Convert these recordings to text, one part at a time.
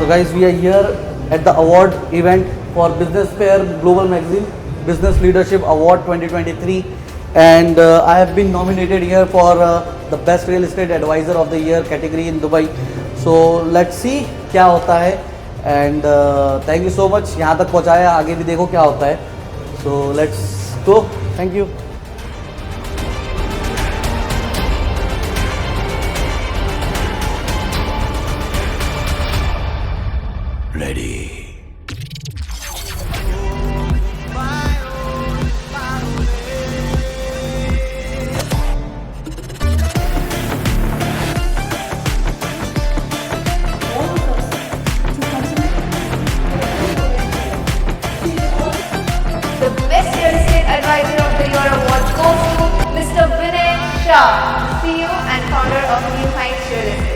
So guys, we are here at the award event for Business Fair Global Magazine Business Leadership Award 2023, and I have been nominated here for the Best Real Estate Advisor of the Year category in Dubai. So let's see क्या होता है, and thank you so much यहाँ तक पहुँचाया, आगे भी देखो क्या होता है. So let's go. Thank you. Ready. The Best Real Estate Advisor of the Year award goes to Mr. Vinay Shah, CEO and founder of New Heights Real Estate.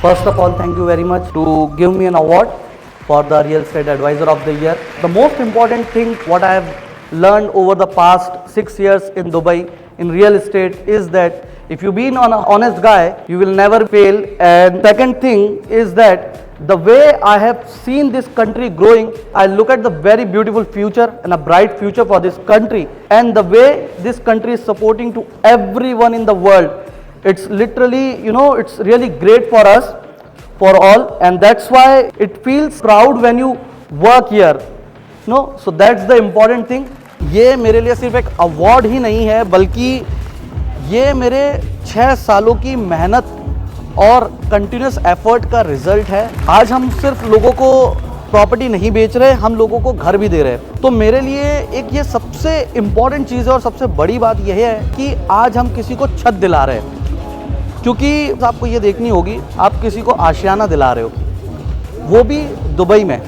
First of all, thank you very much to give me an award for the Real Estate Advisor of the Year. The most important thing what I have learned over the past 6 years in Dubai in real estate is that if you be an honest guy, you will never fail. And second thing is that the way I have seen this country growing, I look at the very beautiful future and a bright future for this country, and the way this country is supporting to everyone in the world. It's literally, it's really great for us, for all, and that's why it feels proud when you work here. So that's the important thing. ये मेरे लिए सिर्फ एक award ही नहीं है, बल्कि ये मेरे 6 सालों की मेहनत और कंटिन्यूस एफर्ट का रिजल्ट है. आज हम सिर्फ लोगों को प्रॉपर्टी नहीं बेच रहे, हम लोगों को घर भी दे रहे हैं. तो मेरे लिए एक ये सबसे इम्पॉर्टेंट चीज़ है और सबसे बड़ी बात यह है कि आज हम किसी को छत दिला रहे हैं. क्योंकि आपको ये देखनी होगी, आप किसी को आशियाना दिला रहे हो, वो भी दुबई में.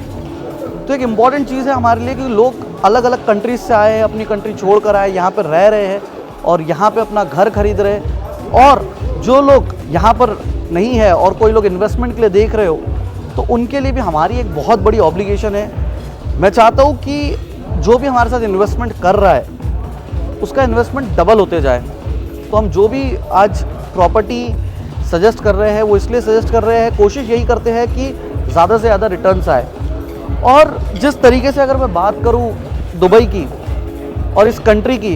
तो एक इम्पॉर्टेंट चीज़ है हमारे लिए कि लोग अलग अलग कंट्रीज से आए हैं, अपनी कंट्री छोड़ कर आए, यहाँ पर रह रहे हैं और यहाँ पे अपना घर खरीद रहे हैं. और जो लोग यहाँ पर नहीं है और कोई लोग इन्वेस्टमेंट के लिए देख रहे हो, तो उनके लिए भी हमारी एक बहुत बड़ी ऑब्लिगेशन है. मैं चाहता हूँ कि जो भी हमारे साथ इन्वेस्टमेंट कर रहा है, उसका इन्वेस्टमेंट डबल होते जाए. तो हम जो भी आज प्रॉपर्टी सजेस्ट कर रहे हैं, वो इसलिए सजेस्ट कर रहे हैं, कोशिश यही करते हैं कि ज़्यादा से ज़्यादा रिटर्न्स आए. और जिस तरीके से अगर मैं बात करूं दुबई की और इस कंट्री की,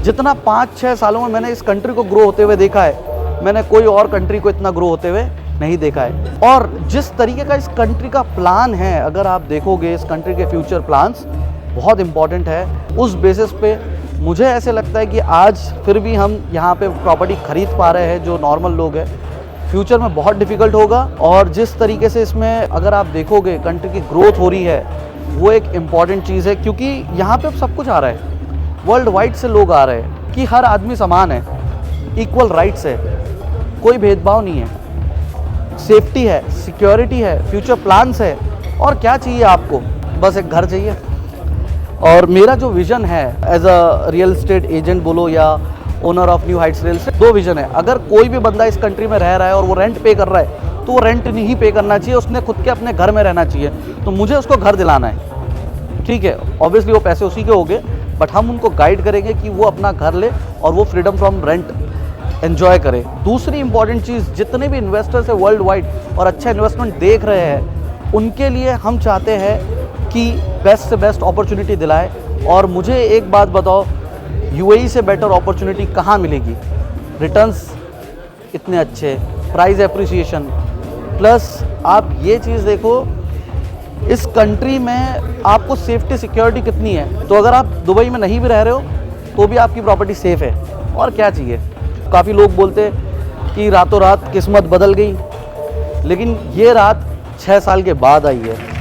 जितना 5-6 सालों में मैंने इस कंट्री को ग्रो होते हुए देखा है, मैंने कोई और कंट्री को इतना ग्रो होते हुए नहीं देखा है. और जिस तरीके का इस कंट्री का प्लान है, अगर आप देखोगे इस कंट्री के फ्यूचर प्लान्स बहुत इंपॉर्टेंट है. उस बेसिस पे मुझे ऐसे लगता है कि आज फिर भी हम यहाँ पे प्रॉपर्टी खरीद पा रहे हैं जो नॉर्मल लोग हैं. फ्यूचर में बहुत डिफ़िकल्ट होगा. और जिस तरीके से इसमें अगर आप देखोगे कंट्री की ग्रोथ हो रही है, वो एक इम्पॉर्टेंट चीज़ है. क्योंकि यहाँ पे अब सब कुछ आ रहा है, वर्ल्ड वाइड से लोग आ रहे हैं कि हर आदमी समान है, इक्वल राइट्स है, कोई भेदभाव नहीं है, सेफ्टी है, सिक्योरिटी है, फ्यूचर प्लान्स है. और क्या चाहिए आपको? बस एक घर चाहिए. और मेरा जो विज़न है as a real estate agent बोलो या owner of New Heights real estate, 2 vision है. अगर कोई भी बंदा इस कंट्री में रह रहा है और वो रेंट पे कर रहा है, तो वो रेंट नहीं पे करना चाहिए, उसने खुद के अपने घर में रहना चाहिए. तो मुझे उसको घर दिलाना है, ठीक है. ऑब्वियसली वो पैसे उसी के होंगे, बट हम उनको गाइड करेंगे कि वो अपना घर ले और वो फ्रीडम फ्रॉम रेंट एन्जॉय करे. दूसरी इंपॉर्टेंट चीज़, जितने भी इन्वेस्टर्स है वर्ल्ड वाइड और अच्छा इन्वेस्टमेंट देख रहे हैं, उनके लिए हम चाहते हैं कि बेस्ट से बेस्ट अपॉर्चुनिटी दिलाए. और मुझे एक बात बताओ, यूएई से बेटर अपॉर्चुनिटी कहाँ मिलेगी? रिटर्न्स इतने अच्छे, प्राइस एप्रिसिएशन, प्लस आप ये चीज़ देखो, इस कंट्री में आपको सेफ्टी सिक्योरिटी कितनी है. तो अगर आप दुबई में नहीं भी रह रहे हो, तो भी आपकी प्रॉपर्टी सेफ़ है. और क्या चाहिए? काफ़ी लोग बोलते हैं कि रातों रात किस्मत बदल गई, लेकिन ये रात 6 साल के बाद आई है.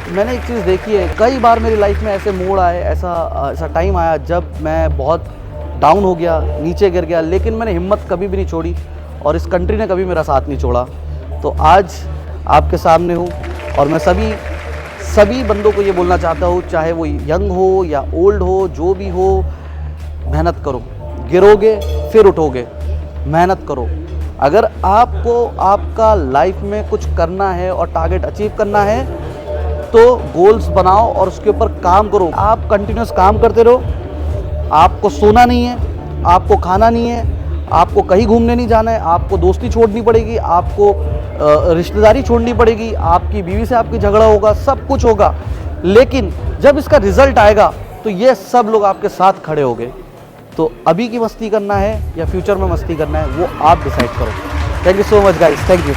मैंने एक चीज़ देखी है, कई बार मेरी लाइफ में ऐसे मोड़ आए, ऐसा टाइम आया जब मैं बहुत डाउन हो गया, नीचे गिर गया, लेकिन मैंने हिम्मत कभी भी नहीं छोड़ी और इस कंट्री ने कभी मेरा साथ नहीं छोड़ा. तो आज आपके सामने हूँ और मैं सभी सभी बंदों को ये बोलना चाहता हूँ, चाहे वो यंग हो या ओल्ड हो, जो भी हो, मेहनत करो। गिरोगे फिर उठोगे, मेहनत करो। अगर आपको आपका लाइफ में कुछ करना है और टारगेट अचीव करना है तो गोल्स बनाओ और उसके ऊपर काम करो। आप कंटिन्यूस काम करते रहो, आपको सोना नहीं है, आपको खाना नहीं है, आपको कहीं घूमने नहीं जाना है, आपको दोस्ती छोड़नी पड़ेगी, आपको रिश्तेदारी छोड़नी पड़ेगी, आपकी बीवी से आपकी झगड़ा होगा, सब कुछ होगा, लेकिन जब इसका रिजल्ट आएगा तो ये सब लोग आपके साथ खड़े होंगे। तो अभी की मस्ती करना है या फ्यूचर में मस्ती करना है वो आप डिसाइड करो। Thank you so much guys, thank you.